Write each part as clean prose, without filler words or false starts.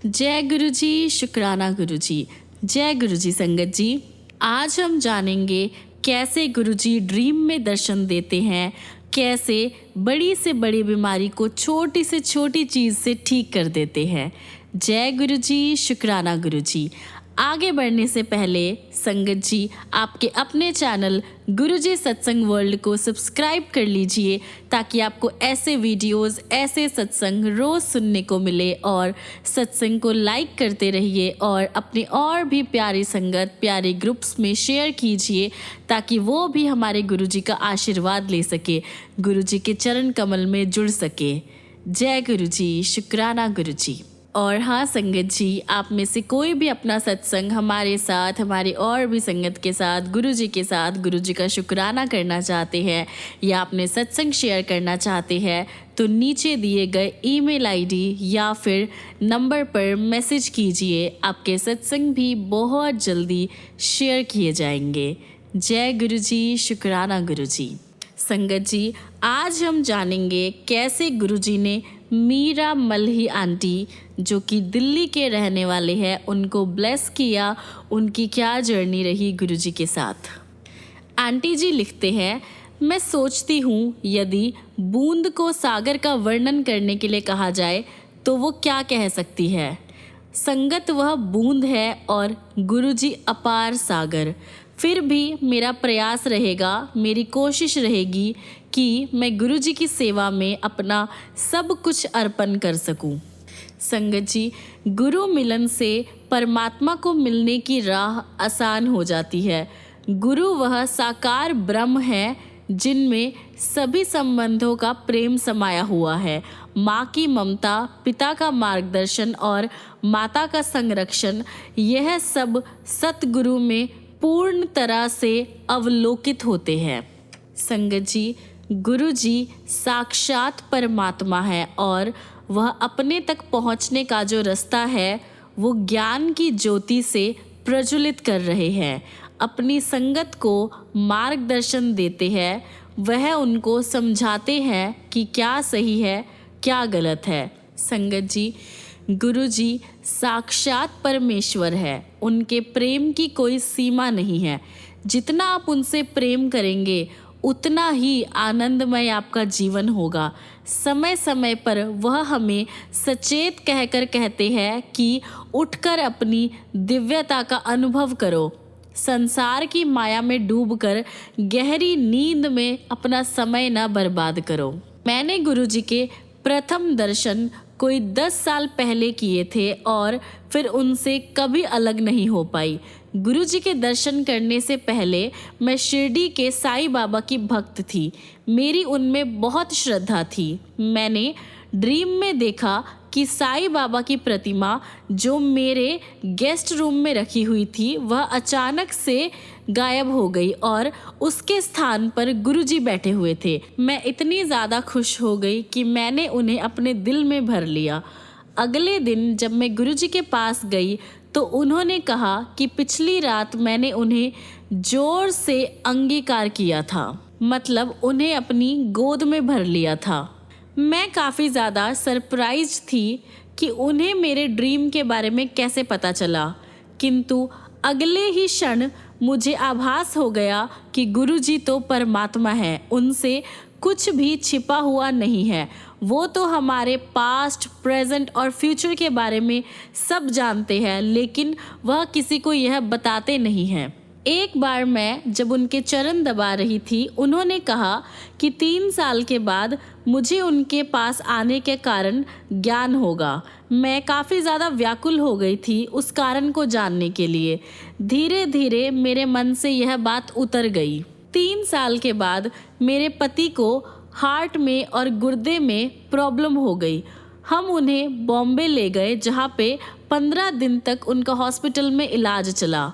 जय गुरु जी, शुक्राना गुरु जी। जय गुरु जी संगत जी। आज हम जानेंगे कैसे गुरु जी ड्रीम में दर्शन देते हैं, कैसे बड़ी से बड़ी बीमारी को छोटी से छोटी चीज़ से ठीक कर देते हैं। जय गुरु जी, शुक्राना गुरु जी। आगे बढ़ने से पहले संगत जी आपके अपने चैनल गुरुजी सत्संग वर्ल्ड को सब्सक्राइब कर लीजिए ताकि आपको ऐसे वीडियोस, ऐसे सत्संग रोज़ सुनने को मिले। और सत्संग को लाइक करते रहिए और अपनी और भी प्यारी संगत, प्यारे ग्रुप्स में शेयर कीजिए ताकि वो भी हमारे गुरुजी का आशीर्वाद ले सके, गुरुजी के चरण कमल में जुड़ सके। जय गुरुजी, शुक्राना गुरुजी। और हाँ संगत जी, आप में से कोई भी अपना सत्संग हमारे साथ, हमारी और भी संगत के साथ, गुरुजी के साथ गुरुजी का शुक्राना करना चाहते हैं या अपने सत्संग शेयर करना चाहते हैं तो नीचे दिए गए ईमेल आईडी या फिर नंबर पर मैसेज कीजिए। आपके सत्संग भी बहुत जल्दी शेयर किए जाएंगे। जय गुरुजी, शुक्राना गुरुजी। संगत जी, आज हम जानेंगे कैसे गुरुजी ने मीरा मल्ही आंटी, जो कि दिल्ली के रहने वाले हैं, उनको ब्लेस किया। उनकी क्या जर्नी रही गुरुजी के साथ। आंटी जी लिखते हैं, मैं सोचती हूँ यदि बूंद को सागर का वर्णन करने के लिए कहा जाए तो वो क्या कह सकती है। संगत वह बूंद है और गुरुजी अपार सागर। फिर भी मेरा प्रयास रहेगा, मेरी कोशिश रहेगी कि मैं गुरुजी की सेवा में अपना सब कुछ अर्पण कर सकूं। संगत जी, गुरु मिलन से परमात्मा को मिलने की राह आसान हो जाती है। गुरु वह साकार ब्रह्म है जिनमें सभी संबंधों का प्रेम समाया हुआ है। माँ की ममता, पिता का मार्गदर्शन और माता का संरक्षण, यह सब सतगुरु में पूर्ण तरह से अवलोकित होते हैं। संगत जी, गुरु जी साक्षात परमात्मा है और वह अपने तक पहुंचने का जो रास्ता है वो ज्ञान की ज्योति से प्रज्वलित कर रहे हैं। अपनी संगत को मार्गदर्शन देते हैं, वह उनको समझाते हैं कि क्या सही है, क्या गलत है। संगत जी, गुरु जी साक्षात परमेश्वर है। उनके प्रेम की कोई सीमा नहीं है। जितना आप उनसे प्रेम करेंगे उतना ही आनंदमय आपका जीवन होगा। समय समय पर वह हमें सचेत कहकर कहते हैं कि उठकर अपनी दिव्यता का अनुभव करो। संसार की माया में डूबकर गहरी नींद में अपना समय न बर्बाद करो। मैंने गुरुजी के प्रथम दर्शन कोई 10 साल पहले किए थे और फिर उनसे कभी अलग नहीं हो पाई। गुरुजी के दर्शन करने से पहले मैं शिरडी के साईं बाबा की भक्त थी। मेरी उनमें बहुत श्रद्धा थी। मैंने ड्रीम में देखा कि साईं बाबा की प्रतिमा जो मेरे गेस्ट रूम में रखी हुई थी वह अचानक से गायब हो गई और उसके स्थान पर गुरुजी बैठे हुए थे। मैं इतनी ज़्यादा खुश हो गई कि मैंने उन्हें अपने दिल में भर लिया। अगले दिन जब मैं गुरुजी के पास गई तो उन्होंने कहा कि पिछली रात मैंने उन्हें जोर से अंगीकार किया था, मतलब उन्हें अपनी गोद में भर लिया था। मैं काफ़ी ज़्यादा सरप्राइज थी कि उन्हें मेरे ड्रीम के बारे में कैसे पता चला, किंतु अगले ही क्षण मुझे आभास हो गया कि गुरुजी तो परमात्मा है, उनसे कुछ भी छिपा हुआ नहीं है। वो तो हमारे पास्ट, प्रेजेंट और फ्यूचर के बारे में सब जानते हैं, लेकिन वह किसी को यह बताते नहीं हैं। एक बार मैं जब उनके चरण दबा रही थी, उन्होंने कहा कि 3 साल के बाद मुझे उनके पास आने के कारण ज्ञान होगा। मैं काफ़ी ज़्यादा व्याकुल हो गई थी उस कारण को जानने के लिए। धीरे धीरे मेरे मन से यह बात उतर गई। 3 साल के बाद मेरे पति को हार्ट में और गुर्दे में प्रॉब्लम हो गई। हम उन्हें बॉम्बे ले गए जहाँ पे 15 दिन तक उनका हॉस्पिटल में इलाज चला।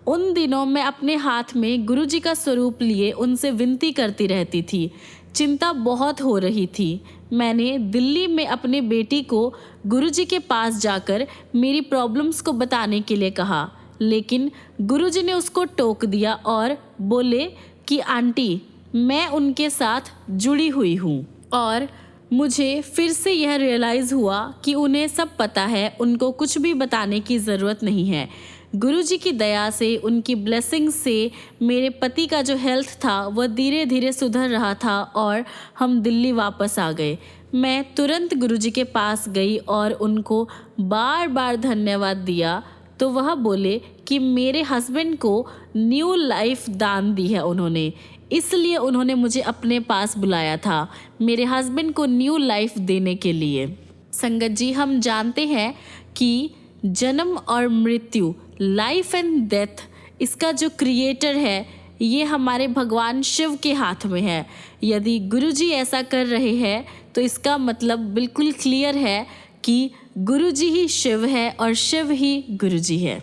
उन दिनों मैं अपने हाथ में गुरुजी का स्वरूप लिए उनसे विनती करती रहती थी। चिंता बहुत हो रही थी। मैंने दिल्ली में अपने बेटी को गुरुजी के पास जाकर मेरी प्रॉब्लम्स को बताने के लिए कहा, लेकिन गुरुजी ने उसको टोक दिया और बोले कि आंटी, मैं उनके साथ जुड़ी हुई हूँ और मुझे फिर से यह रियलाइज़ हुआ कि उन्हें सब पता है, उनको कुछ भी बताने की ज़रूरत नहीं है। गुरुजी की दया से, उनकी ब्लेसिंग से मेरे पति का जो हेल्थ था वह धीरे धीरे सुधर रहा था और हम दिल्ली वापस आ गए। मैं तुरंत गुरुजी के पास गई और उनको बार बार धन्यवाद दिया। तो वह बोले कि मेरे हस्बैंड को न्यू लाइफ दान दी है उन्होंने, इसलिए उन्होंने मुझे अपने पास बुलाया था, मेरे हस्बैंड को न्यू लाइफ देने के लिए। संगत जी, हम जानते हैं कि जन्म और मृत्यु, लाइफ एंड डेथ, इसका जो क्रिएटर है ये हमारे भगवान शिव के हाथ में है। यदि गुरुजी ऐसा कर रहे हैं तो इसका मतलब बिल्कुल क्लियर है कि गुरुजी ही शिव है और शिव ही गुरुजी है।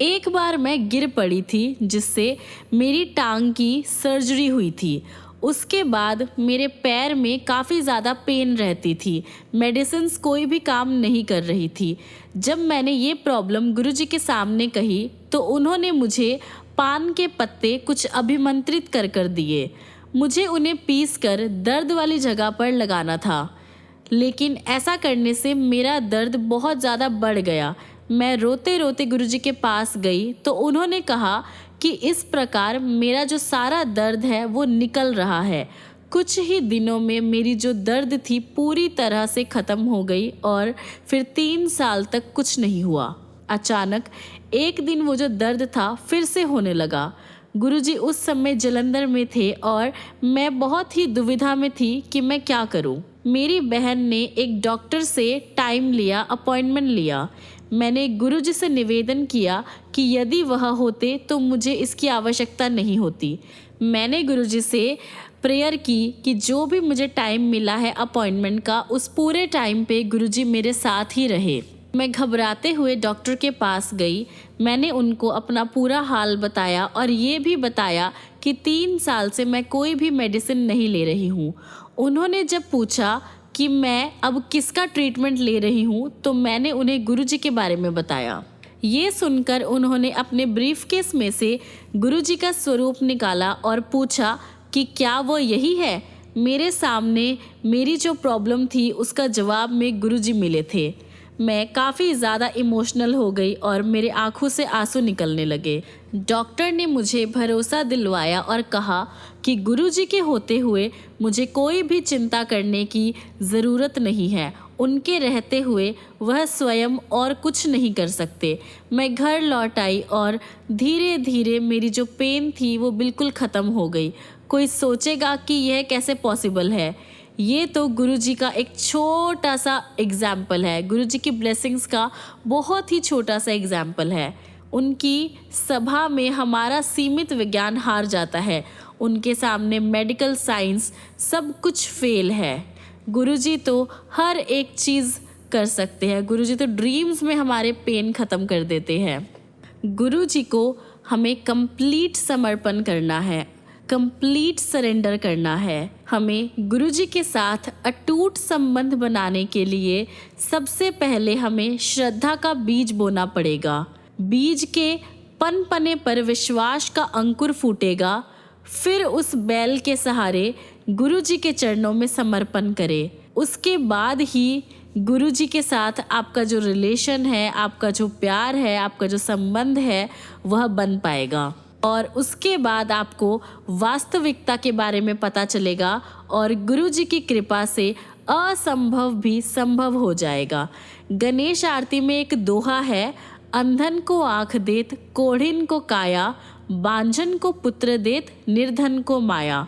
एक बार मैं गिर पड़ी थी जिससे मेरी टांग की सर्जरी हुई थी। उसके बाद मेरे पैर में काफ़ी ज़्यादा पेन रहती थी, मेडिसिन्स कोई भी काम नहीं कर रही थी। जब मैंने ये प्रॉब्लम गुरुजी के सामने कही तो उन्होंने मुझे पान के पत्ते कुछ अभिमंत्रित कर दिए। मुझे उन्हें पीस कर दर्द वाली जगह पर लगाना था, लेकिन ऐसा करने से मेरा दर्द बहुत ज़्यादा बढ़ गया। मैं रोते रोते गुरुजी के पास गई तो उन्होंने कहा कि इस प्रकार मेरा जो सारा दर्द है वो निकल रहा है। कुछ ही दिनों में मेरी जो दर्द थी पूरी तरह से ख़त्म हो गई और फिर 3 साल तक कुछ नहीं हुआ। अचानक एक दिन वो जो दर्द था फिर से होने लगा। गुरुजी उस समय जलंधर में थे और मैं बहुत ही दुविधा में थी कि मैं क्या करूं। मेरी बहन ने एक डॉक्टर से टाइम लिया, अपॉइंटमेंट लिया। मैंने गुरुजी से निवेदन किया कि यदि वह होते तो मुझे इसकी आवश्यकता नहीं होती। मैंने गुरुजी से प्रेयर की कि जो भी मुझे टाइम मिला है अपॉइंटमेंट का, उस पूरे टाइम पे गुरुजी मेरे साथ ही रहे। मैं घबराते हुए डॉक्टर के पास गई। मैंने उनको अपना पूरा हाल बताया और ये भी बताया कि 3 साल से मैं कोई भी मेडिसिन नहीं ले रही हूँ। उन्होंने जब पूछा कि मैं अब किसका ट्रीटमेंट ले रही हूँ तो मैंने उन्हें गुरुजी के बारे में बताया। ये सुनकर उन्होंने अपने ब्रीफकेस में से गुरुजी का स्वरूप निकाला और पूछा कि क्या वो यही है। मेरे सामने मेरी जो प्रॉब्लम थी उसका जवाब में गुरुजी मिले थे। मैं काफ़ी ज़्यादा इमोशनल हो गई और मेरे आंखों से आंसू निकलने लगे। डॉक्टर ने मुझे भरोसा दिलवाया और कहा कि गुरुजी के होते हुए मुझे कोई भी चिंता करने की ज़रूरत नहीं है। उनके रहते हुए वह स्वयं और कुछ नहीं कर सकते। मैं घर लौट आई और धीरे धीरे मेरी जो पेन थी वो बिल्कुल ख़त्म हो गई। कोई सोचेगा कि यह कैसे पॉसिबल है। ये तो गुरुजी का एक छोटा सा एग्जाम्पल है, गुरुजी की ब्लेसिंग्स का बहुत ही छोटा सा एग्जाम्पल है। उनकी सभा में हमारा सीमित विज्ञान हार जाता है, उनके सामने मेडिकल साइंस सब कुछ फेल है। गुरुजी तो हर एक चीज़ कर सकते हैं। गुरुजी तो ड्रीम्स में हमारे पेन ख़त्म कर देते हैं। गुरुजी को हमें कंप्लीट समर्पण करना है, कंप्लीट सरेंडर करना है। हमें गुरुजी के साथ अटूट संबंध बनाने के लिए सबसे पहले हमें श्रद्धा का बीज बोना पड़ेगा। बीज के पनपने पर विश्वास का अंकुर फूटेगा। फिर उस बैल के सहारे गुरुजी के चरणों में समर्पण करें। उसके बाद ही गुरुजी के साथ आपका जो रिलेशन है, आपका जो प्यार है, आपका जो संबंध है वह बन पाएगा। और उसके बाद आपको वास्तविकता के बारे में पता चलेगा और गुरुजी की कृपा से असंभव भी संभव हो जाएगा। गणेश आरती में एक दोहा है, अंधन को आँख देत, कोढ़िन को काया, बांझन को पुत्र देत, निर्धन को माया।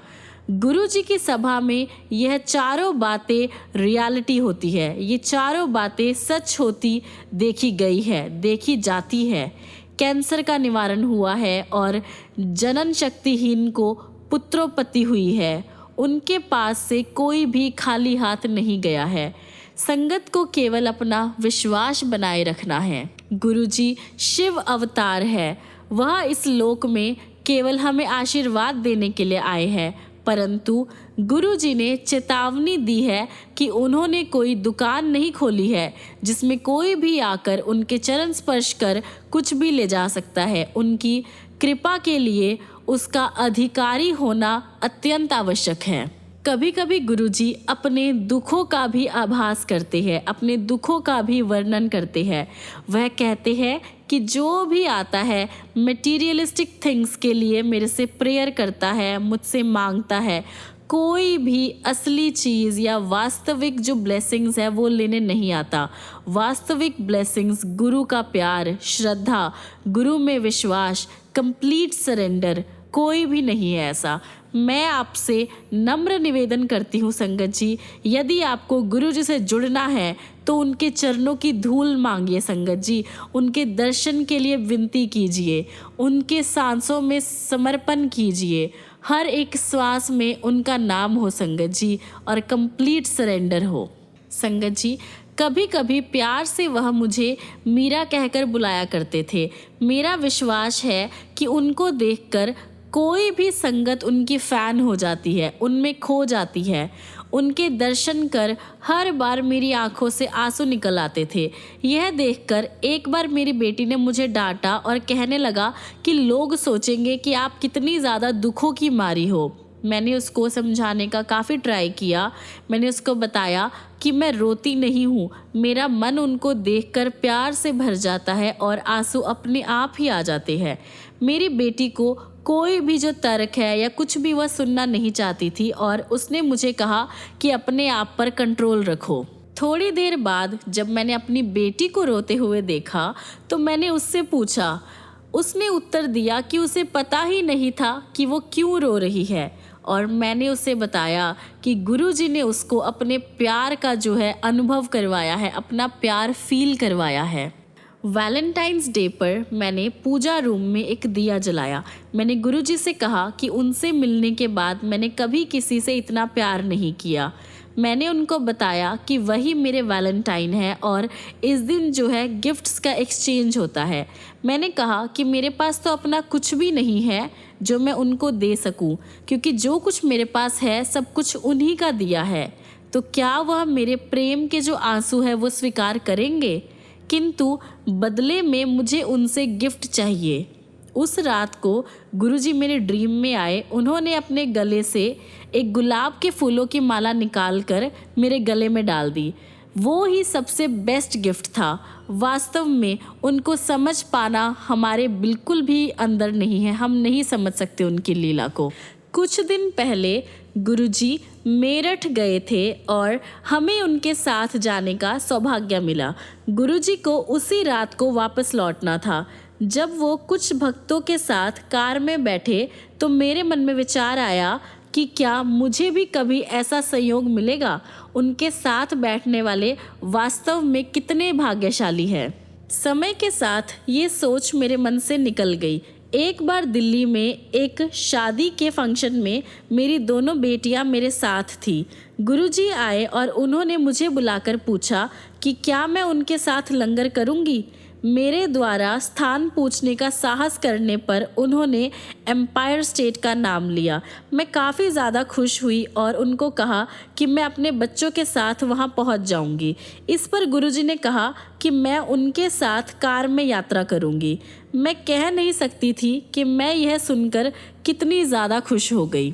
गुरुजी की सभा में यह चारों बातें रियलिटी होती है। ये चारों बातें सच होती देखी गई है, देखी जाती है। कैंसर का निवारण हुआ है और जनन शक्तिहीन को पुत्रोत्पत्ति हुई है। उनके पास से कोई भी खाली हाथ नहीं गया है। संगत को केवल अपना विश्वास बनाए रखना है। गुरुजी शिव अवतार है। वह इस लोक में केवल हमें आशीर्वाद देने के लिए आए हैं, परंतु गुरुजी ने चेतावनी दी है कि उन्होंने कोई दुकान नहीं खोली है जिसमें कोई भी आकर उनके चरण स्पर्श कर कुछ भी ले जा सकता है। उनकी कृपा के लिए उसका अधिकारी होना अत्यंत आवश्यक है। कभी कभी गुरुजी अपने दुखों का भी आभास करते हैं, अपने दुखों का भी वर्णन करते हैं। वह कहते हैं कि जो भी आता है मटेरियलिस्टिक थिंग्स के लिए मेरे से प्रेयर करता है, मुझसे मांगता है, कोई भी असली चीज़ या वास्तविक जो ब्लेसिंग्स है वो लेने नहीं आता। वास्तविक ब्लेसिंग्स गुरु का प्यार, श्रद्धा, गुरु में विश्वास, कंप्लीट सरेंडर, कोई भी नहीं है ऐसा। मैं आपसे नम्र निवेदन करती हूँ संगत जी, यदि आपको गुरु जी से जुड़ना है तो उनके चरणों की धूल मांगिए संगत जी, उनके दर्शन के लिए विनती कीजिए, उनके सांसों में समर्पण कीजिए, हर एक श्वास में उनका नाम हो संगत जी, और कंप्लीट सरेंडर हो संगत जी। कभी कभी प्यार से वह मुझे मीरा कहकर बुलाया करते थे। मेरा विश्वास है कि उनको देखकर कोई भी संगत उनकी फ़ैन हो जाती है, उनमें खो जाती है। उनके दर्शन कर हर बार मेरी आंखों से आंसू निकल आते थे। यह देखकर एक बार मेरी बेटी ने मुझे डांटा और कहने लगा कि लोग सोचेंगे कि आप कितनी ज़्यादा दुखों की मारी हो। मैंने उसको समझाने का काफ़ी ट्राई किया। मैंने उसको बताया कि मैं रोती नहीं हूँ, मेरा मन उनको देखकर प्यार से भर जाता है और आंसू अपने आप ही आ जाते हैं। मेरी बेटी को कोई भी जो तर्क है या कुछ भी वह सुनना नहीं चाहती थी और उसने मुझे कहा कि अपने आप पर कंट्रोल रखो। थोड़ी देर बाद जब मैंने अपनी बेटी को रोते हुए देखा तो मैंने उससे पूछा। उसने उत्तर दिया कि उसे पता ही नहीं था कि वो क्यों रो रही है, और मैंने उसे बताया कि गुरुजी ने उसको अपने प्यार का जो है अनुभव करवाया है, अपना प्यार फील करवाया है। वैलेंटाइंस डे पर मैंने पूजा रूम में एक दिया जलाया। मैंने गुरुजी से कहा कि उनसे मिलने के बाद मैंने कभी किसी से इतना प्यार नहीं किया। मैंने उनको बताया कि वही मेरे वैलेंटाइन है और इस दिन जो है गिफ्ट्स का एक्सचेंज होता है। मैंने कहा कि मेरे पास तो अपना कुछ भी नहीं है जो मैं उनको दे सकूं, क्योंकि जो कुछ मेरे पास है सब कुछ उन्हीं का दिया है। तो क्या वह मेरे प्रेम के जो आंसू है वो स्वीकार करेंगे? किंतु बदले में मुझे उनसे गिफ्ट चाहिए। उस रात को गुरुजी मेरे ड्रीम में आए। उन्होंने अपने गले से एक गुलाब के फूलों की माला निकालकर मेरे गले में डाल दी। वो ही सबसे बेस्ट गिफ्ट था। वास्तव में उनको समझ पाना हमारे बिल्कुल भी अंदर नहीं है, हम नहीं समझ सकते उनकी लीला को। कुछ दिन पहले गुरुजी मेरठ गए थे और हमें उनके साथ जाने का सौभाग्य मिला। गुरुजी को उसी रात को वापस लौटना था। जब वो कुछ भक्तों के साथ कार में बैठे तो मेरे मन में विचार आया कि क्या मुझे भी कभी ऐसा संयोग मिलेगा। उनके साथ बैठने वाले वास्तव में कितने भाग्यशाली हैं। समय के साथ ये सोच मेरे मन से निकल गई। एक बार दिल्ली में एक शादी के फंक्शन में मेरी दोनों बेटियां मेरे साथ थी। गुरुजी आए और उन्होंने मुझे बुलाकर पूछा कि क्या मैं उनके साथ लंगर करूंगी। मेरे द्वारा स्थान पूछने का साहस करने पर उन्होंने एम्पायर स्टेट का नाम लिया। मैं काफ़ी ज़्यादा खुश हुई और उनको कहा कि मैं अपने बच्चों के साथ वहां पहुंच जाऊंगी। इस पर गुरुजी ने कहा कि मैं उनके साथ कार में यात्रा करूंगी। मैं कह नहीं सकती थी कि मैं यह सुनकर कितनी ज़्यादा खुश हो गई।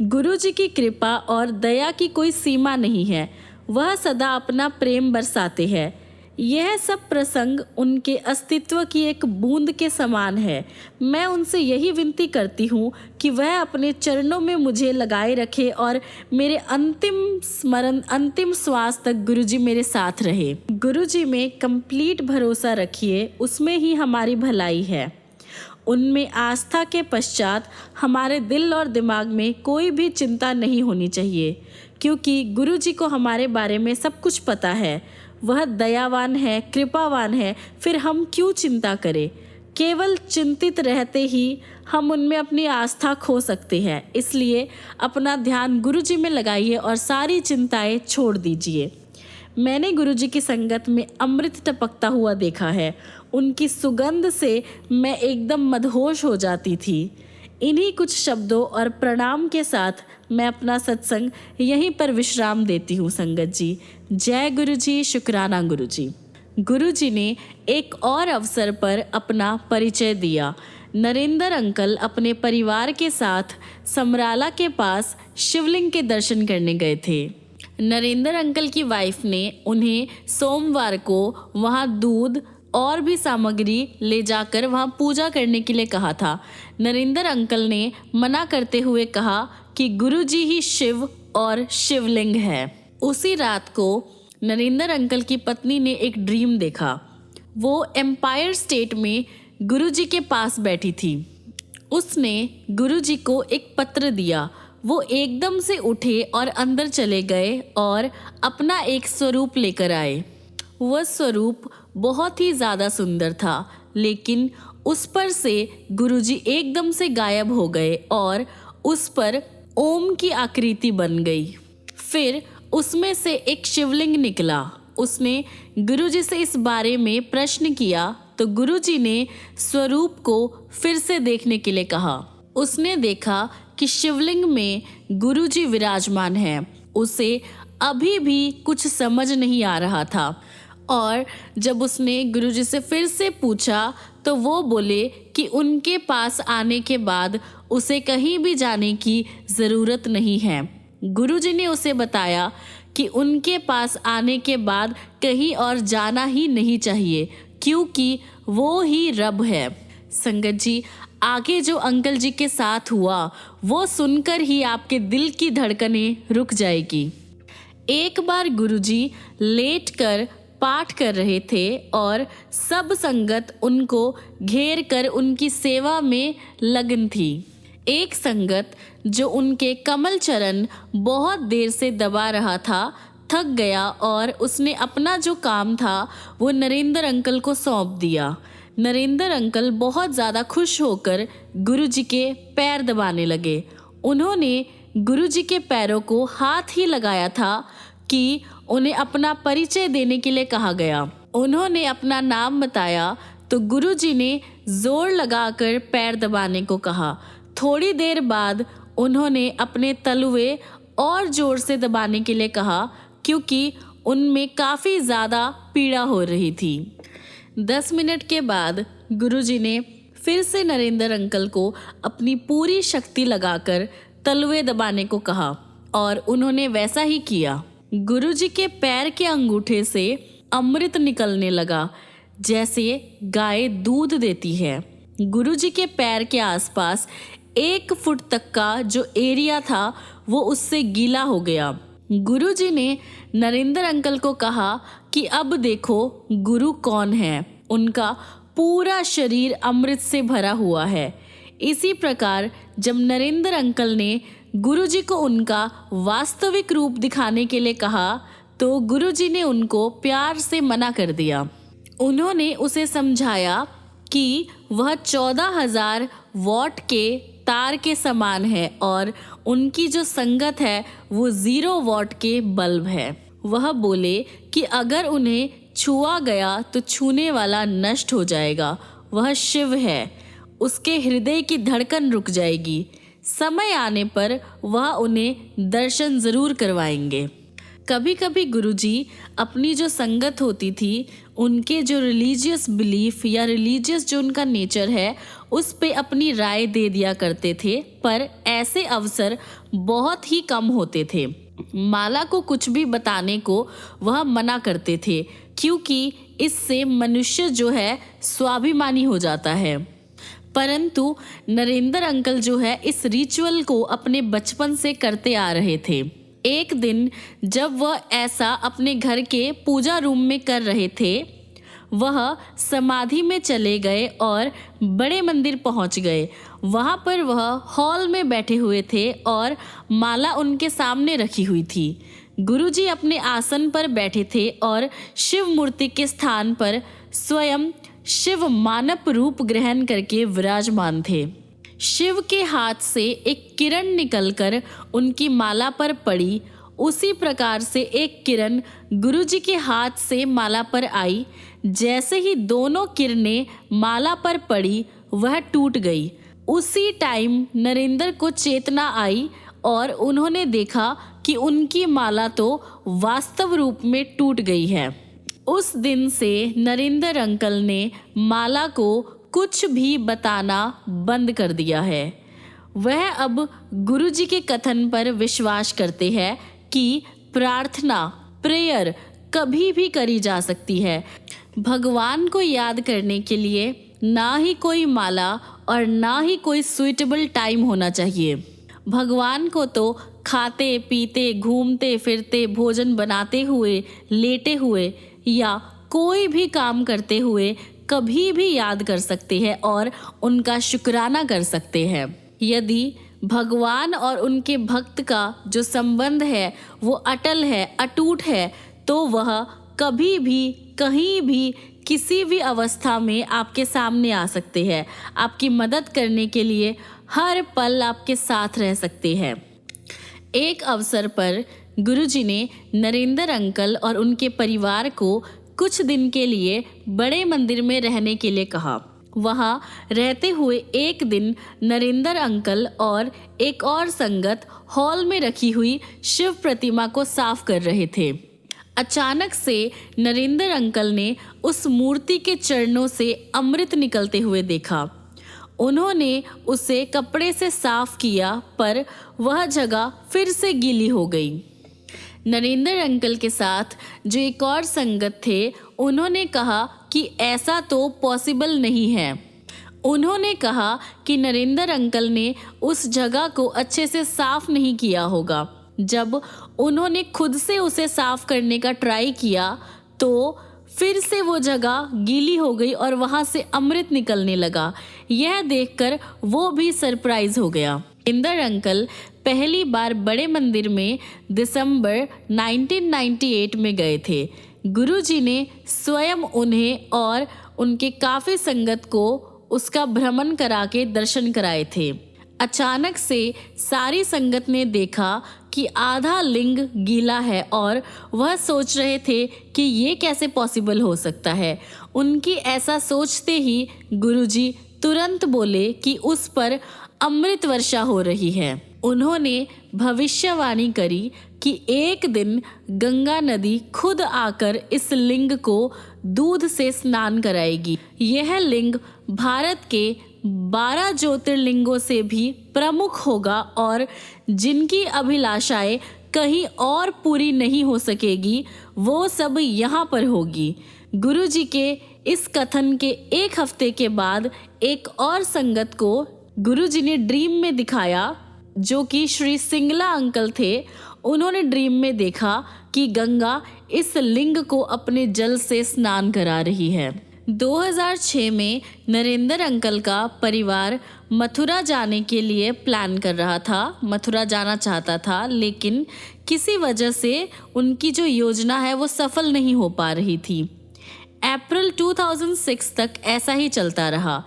गुरुजी की कृपा और दया की कोई सीमा नहीं है, वह सदा अपना प्रेम बरसाते हैं। यह सब प्रसंग उनके अस्तित्व की एक बूंद के समान है। मैं उनसे यही विनती करती हूँ कि वह अपने चरणों में मुझे लगाए रखे और मेरे अंतिम श्वास तक गुरुजी मेरे साथ रहे। गुरुजी में कंप्लीट भरोसा रखिए, उसमें ही हमारी भलाई है। उनमें आस्था के पश्चात हमारे दिल और दिमाग में कोई भी चिंता नहीं होनी चाहिए, क्योंकि गुरुजी को हमारे बारे में सब कुछ पता है। वह दयावान है, कृपावान है, फिर हम क्यों चिंता करें। केवल चिंतित रहते ही हम उनमें अपनी आस्था खो सकते हैं। इसलिए अपना ध्यान गुरुजी में लगाइए और सारी चिंताएं छोड़ दीजिए। मैंने गुरुजी की संगत में अमृत टपकता हुआ देखा है। उनकी सुगंध से मैं एकदम मदहोश हो जाती थी। इन्हीं कुछ शब्दों और प्रणाम के साथ मैं अपना सत्संग यहीं पर विश्राम देती हूँ संगत जी। जय गुरुजी, शुक्राना गुरुजी। गुरुजी ने एक और अवसर पर अपना परिचय दिया। नरेंद्र अंकल अपने परिवार के साथ समराला के पास शिवलिंग के दर्शन करने गए थे। नरेंद्र अंकल की वाइफ ने उन्हें सोमवार को वहां दूध और भी सामग्री ले जाकर वहां पूजा करने के लिए कहा था। नरेंद्र अंकल ने मना करते हुए कहा कि गुरुजी ही शिव और शिवलिंग है। उसी रात को नरेंद्र अंकल की पत्नी ने एक ड्रीम देखा। वो एम्पायर स्टेट में गुरुजी के पास बैठी थी। उसने गुरुजी को एक पत्र दिया। वो एकदम से उठे और अंदर चले गए और अपना एक स्वरूप लेकर आए। वह स्वरूप बहुत ही ज़्यादा सुंदर था, लेकिन उस पर से गुरुजी एकदम से गायब हो गए और उस पर ओम की आकृति बन गई। फिर उसमें से एक शिवलिंग निकला। उसने गुरुजी से इस बारे में प्रश्न किया तो गुरुजी ने स्वरूप को फिर से देखने के लिए कहा। उसने देखा कि शिवलिंग में गुरुजी विराजमान हैं। उसे अभी भी कुछ समझ नहीं आ रहा था और जब उसने गुरुजी से फिर से पूछा तो वो बोले कि उनके पास आने के बाद उसे कहीं भी जाने की ज़रूरत नहीं है। गुरुजी ने उसे बताया कि उनके पास आने के बाद कहीं और जाना ही नहीं चाहिए, क्योंकि वो ही रब है। संगत जी, आगे जो अंकल जी के साथ हुआ वो सुनकर ही आपके दिल की धड़कनें रुक जाएगी। एक बार गुरुजी लेटकर पाठ कर रहे थे और सब संगत उनको घेर कर उनकी सेवा में लगन थी। एक संगत जो उनके कमल चरण बहुत देर से दबा रहा था थक गया और उसने अपना जो काम था वो नरेंद्र अंकल को सौंप दिया। नरेंद्र अंकल बहुत ज़्यादा खुश होकर गुरुजी के पैर दबाने लगे। उन्होंने गुरुजी के पैरों को हाथ ही लगाया था कि उन्हें अपना परिचय देने के लिए कहा गया। उन्होंने अपना नाम बताया तो गुरुजी ने जोर लगाकर पैर दबाने को कहा। थोड़ी देर बाद उन्होंने अपने तलवे और जोर से दबाने के लिए कहा, क्योंकि उनमें काफ़ी ज़्यादा पीड़ा हो रही थी। 10 मिनट के बाद गुरुजी ने फिर से नरेंद्र अंकल को अपनी पूरी शक्ति लगाकर तलवे दबाने को कहा और उन्होंने वैसा ही किया। गुरुजी के पैर के अंगूठे से अमृत निकलने लगा, जैसे गाय दूध देती है। गुरुजी के पैर के आसपास 1 फुट तक का जो एरिया था वो उससे गीला हो गया। गुरुजी ने नरेंद्र अंकल को कहा कि अब देखो गुरु कौन है। उनका पूरा शरीर अमृत से भरा हुआ है। इसी प्रकार जब नरेंद्र अंकल ने गुरुजी को उनका वास्तविक रूप दिखाने के लिए कहा तो गुरुजी ने उनको प्यार से मना कर दिया। उन्होंने उसे समझाया कि वह 14,000 वॉट के तार के समान है और उनकी जो संगत है वो 0 वॉट के बल्ब है। वह बोले कि अगर उन्हें छुआ गया तो छूने वाला नष्ट हो जाएगा। वह शिव है, उसके हृदय की धड़कन रुक जाएगी। समय आने पर वह उन्हें दर्शन ज़रूर करवाएंगे। कभी कभी गुरुजी अपनी जो संगत होती थी उनके जो रिलीजियस बिलीफ या रिलीजियस जो उनका नेचर है उस पे अपनी राय दे दिया करते थे, पर ऐसे अवसर बहुत ही कम होते थे। माला को कुछ भी बताने को वह मना करते थे, क्योंकि इससे मनुष्य जो है स्वाभिमानी हो जाता है। परंतु नरेंद्र अंकल जो है इस रिचुअल को अपने बचपन से करते आ रहे थे। एक दिन जब वह ऐसा अपने घर के पूजा रूम में कर रहे थे, वह समाधि में चले गए और बड़े मंदिर पहुंच गए। वहां पर वह हॉल में बैठे हुए थे और माला उनके सामने रखी हुई थी। गुरुजी अपने आसन पर बैठे थे और शिव मूर्ति के स्थान पर स्वयं शिव मानव रूप ग्रहण करके विराजमान थे। शिव के हाथ से एक किरण निकलकर उनकी माला पर पड़ी। उसी प्रकार से एक किरण गुरुजी के हाथ से माला पर आई। जैसे ही दोनों किरणें माला पर पड़ी वह टूट गई। उसी टाइम नरेंद्र को चेतना आई और उन्होंने देखा कि उनकी माला तो वास्तव रूप में टूट गई है। उस दिन से नरेंद्र अंकल ने माला को कुछ भी बताना बंद कर दिया है। वह अब गुरुजी के कथन पर विश्वास करते हैं कि प्रार्थना प्रेयर कभी भी करी जा सकती है। भगवान को याद करने के लिए ना ही कोई माला और ना ही कोई सुइटेबल टाइम होना चाहिए। भगवान को तो खाते पीते घूमते फिरते भोजन बनाते हुए लेटे हुए या कोई भी काम करते हुए कभी भी याद कर सकते हैं और उनका शुक्राना कर सकते हैं। यदि भगवान और उनके भक्त का जो संबंध है वो अटल है, अटूट है, तो वह कभी भी कहीं भी किसी भी अवस्था में आपके सामने आ सकते हैं, आपकी मदद करने के लिए हर पल आपके साथ रह सकते हैं। एक अवसर पर गुरुजी ने नरेंद्र अंकल और उनके परिवार को कुछ दिन के लिए बड़े मंदिर में रहने के लिए कहा। वहाँ रहते हुए एक दिन नरेंद्र अंकल और एक और संगत हॉल में रखी हुई शिव प्रतिमा को साफ कर रहे थे। अचानक से नरेंद्र अंकल ने उस मूर्ति के चरणों से अमृत निकलते हुए देखा। उन्होंने उसे कपड़े से साफ किया पर वह जगह फिर से गीली हो गई। नरेंद्र अंकल के साथ जो एक और संगत थे उन्होंने कहा कि ऐसा तो पॉसिबल नहीं है। उन्होंने कहा कि नरेंद्र अंकल ने उस जगह को अच्छे से साफ नहीं किया होगा। जब उन्होंने खुद से उसे साफ करने का ट्राई किया तो फिर से वो जगह गीली हो गई और वहाँ से अमृत निकलने लगा। यह देखकर वो भी सरप्राइज हो गया। नरेंद्र अंकल पहली बार बड़े मंदिर में दिसंबर 1998 में गए थे। गुरुजी ने स्वयं उन्हें और उनके काफ़ी संगत को उसका भ्रमण करा के दर्शन कराए थे। अचानक से सारी संगत ने देखा कि आधा लिंग गीला है और वह सोच रहे थे कि ये कैसे पॉसिबल हो सकता है। उनकी ऐसा सोचते ही गुरुजी तुरंत बोले कि उस पर अमृत वर्षा हो रही है। उन्होंने भविष्यवाणी करी कि एक दिन गंगा नदी खुद आकर इस लिंग को दूध से स्नान कराएगी। यह लिंग भारत के 12 ज्योतिर्लिंगों से भी प्रमुख होगा और जिनकी अभिलाषाएं कहीं और पूरी नहीं हो सकेगी वो सब यहाँ पर होगी। गुरुजी के इस कथन के एक हफ्ते के बाद एक और संगत को गुरुजी ने ड्रीम में दिखाया जो कि श्री सिंगला अंकल थे। उन्होंने ड्रीम में देखा कि गंगा इस लिंग को अपने जल से स्नान करा रही है। 2006 में नरेंद्र अंकल का परिवार मथुरा जाने के लिए प्लान कर रहा था, मथुरा जाना चाहता था, लेकिन किसी वजह से उनकी जो योजना है वो सफल नहीं हो पा रही थी। अप्रैल 2006 तक ऐसा ही चलता रहा।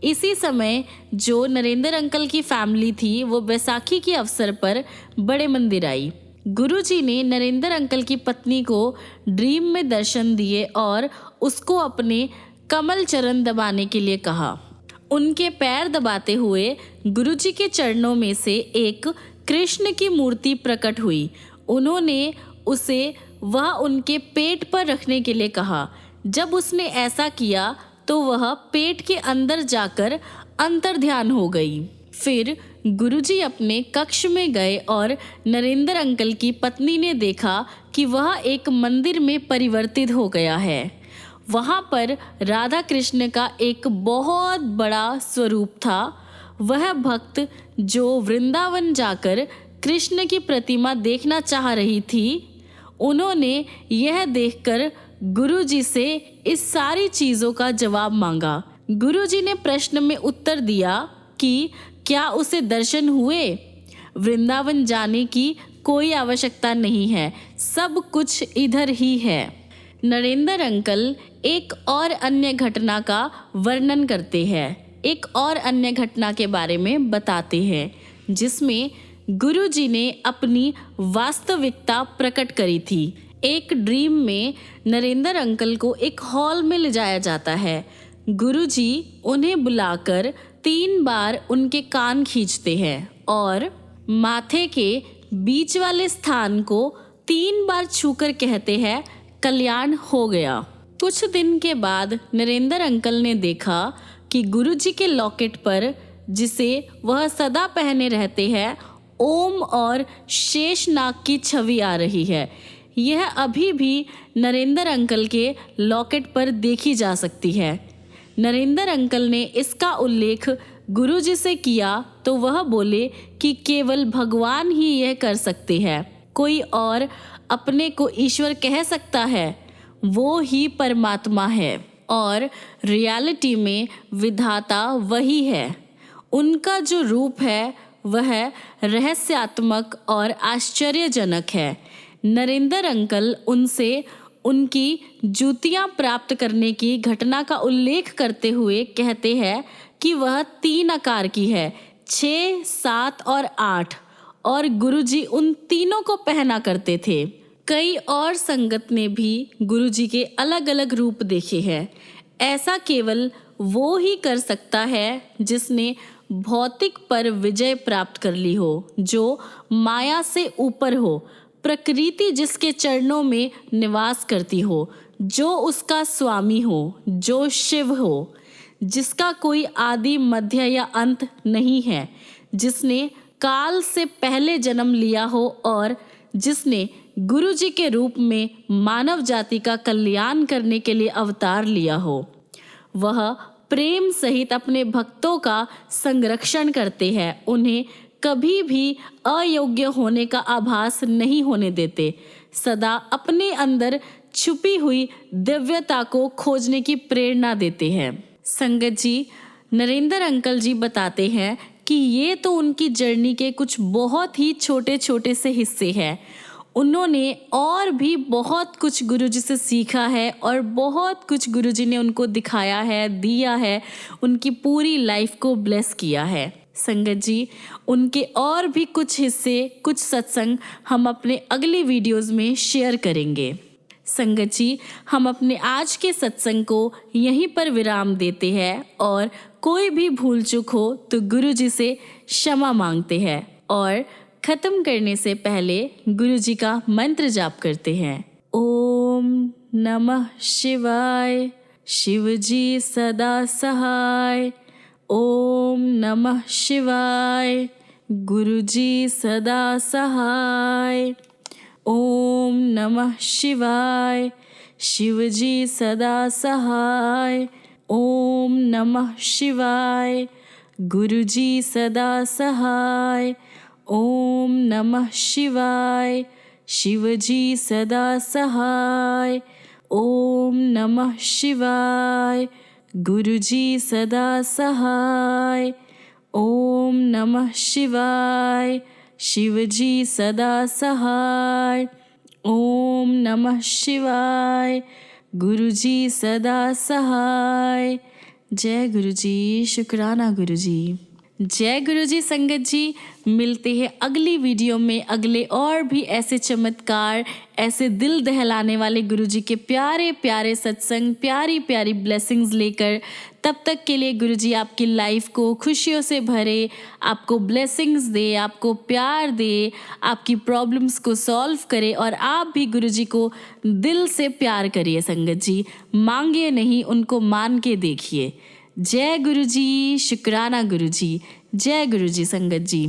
इसी समय जो नरेंद्र अंकल की फैमिली थी वो बैसाखी के अवसर पर बड़े मंदिर आई। गुरुजी ने नरेंद्र अंकल की पत्नी को ड्रीम में दर्शन दिए और उसको अपने कमल चरण दबाने के लिए कहा। उनके पैर दबाते हुए गुरुजी के चरणों में से एक कृष्ण की मूर्ति प्रकट हुई। उन्होंने उसे वह उनके पेट पर रखने के लिए कहा। जब उसने ऐसा किया तो वह पेट के अंदर जाकर अंतर्ध्यान हो गई। फिर गुरुजी अपने कक्ष में गए और नरेंद्र अंकल की पत्नी ने देखा कि वह एक मंदिर में परिवर्तित हो गया है। वहाँ पर राधा कृष्ण का एक बहुत बड़ा स्वरूप था। वह भक्त जो वृंदावन जाकर कृष्ण की प्रतिमा देखना चाह रही थी, उन्होंने यह देखकर गुरुजी से इस सारी चीज़ों का जवाब मांगा। गुरुजी ने प्रश्न में उत्तर दिया कि क्या उसे दर्शन हुए? वृंदावन जाने की कोई आवश्यकता नहीं है, सब कुछ इधर ही है। नरेंद्र अंकल एक और अन्य घटना का वर्णन करते हैं, एक और अन्य घटना के बारे में बताते हैं जिसमें गुरुजी ने अपनी वास्तविकता प्रकट करी थी। एक ड्रीम में नरेंद्र अंकल को एक हॉल में ले जाया जाता है। गुरुजी उन्हें बुलाकर 3 बार उनके कान खींचते हैं और माथे के बीच वाले स्थान को 3 बार छूकर कहते हैं कल्याण हो गया। कुछ दिन के बाद नरेंद्र अंकल ने देखा कि गुरुजी के लॉकेट पर, जिसे वह सदा पहने रहते हैं, ओम और शेषनाग की छवि आ रही है। यह अभी भी नरेंद्र अंकल के लॉकेट पर देखी जा सकती है। नरेंद्र अंकल ने इसका उल्लेख गुरुजी से किया तो वह बोले कि केवल भगवान ही यह कर सकते हैं। कोई और अपने को ईश्वर कह सकता है? वो ही परमात्मा है और रियलिटी में विधाता वही है। उनका जो रूप है वह रहस्यात्मक और आश्चर्यजनक है। नरेंद्र अंकल उनसे उनकी जूतियां प्राप्त करने की घटना का उल्लेख करते हुए कहते हैं कि वह 3 आकार की है, 6, 7 और 8, और गुरुजी उन तीनों को पहना करते थे। कई और संगत ने भी गुरुजी के अलग अलग रूप देखे हैं। ऐसा केवल वो ही कर सकता है जिसने भौतिक पर विजय प्राप्त कर ली हो, जो माया से ऊपर हो, प्रकृति जिसके चरणों में निवास करती हो, जो उसका स्वामी हो, जो शिव हो, जिसका कोई आदि मध्य या अंत नहीं है, जिसने काल से पहले जन्म लिया हो और जिसने गुरुजी के रूप में मानव जाति का कल्याण करने के लिए अवतार लिया हो। वह प्रेम सहित अपने भक्तों का संरक्षण करते हैं, उन्हें कभी भी अयोग्य होने का आभास नहीं होने देते, सदा अपने अंदर छुपी हुई दिव्यता को खोजने की प्रेरणा देते हैं। संगत जी, नरेंद्र अंकल जी बताते हैं कि ये तो उनकी जर्नी के कुछ बहुत ही छोटे छोटे से हिस्से हैं। उन्होंने और भी बहुत कुछ गुरुजी से सीखा है और बहुत कुछ गुरुजी ने उनको दिखाया है, दिया है, उनकी पूरी लाइफ को ब्लेस किया है। संगत जी, उनके और भी कुछ हिस्से, कुछ सत्संग हम अपने अगले वीडियोस में शेयर करेंगे। संगत जी, हम अपने आज के सत्संग को यहीं पर विराम देते हैं और कोई भी भूल चूक हो तो गुरुजी से क्षमा मांगते हैं और खत्म करने से पहले गुरुजी का मंत्र जाप करते हैं। ओम नमः शिवाय, शिवजी सदा सहाय। ओम नमः शिवाय, गुरुजी सदा सहाय। ओम नमः शिवाय, शिवजी सदा सहाय। ओम नमः शिवाय, गुरुजी सदा सहाय। ओम नमः शिवाय, शिवजी सदा सहाय। ओम नमः शिवाय, गुरुजी सदा सहाय। ओम नमः शिवाय, शिवजी सदा सहाय। ओम नमः शिवाय, गुरुजी सदा सहाय। जय गुरुजी, शुक्राना गुरुजी। जय गुरुजी। संगत जी, मिलते हैं अगली वीडियो में अगले और भी ऐसे चमत्कार, ऐसे दिल दहलाने वाले गुरुजी के प्यारे प्यारे सत्संग, प्यारी प्यारी ब्लेसिंग्स लेकर। तब तक के लिए गुरुजी आपकी लाइफ को खुशियों से भरे, आपको ब्लेसिंग्स दे, आपको प्यार दे, आपकी प्रॉब्लम्स को सॉल्व करे और आप भी गुरुजी को दिल से प्यार करिए। संगत जी, मांगिए नहीं, उनको मान के देखिए। जय गुरुजी, शुक्राना गुरुजी। जय गुरुजी। संगत जी।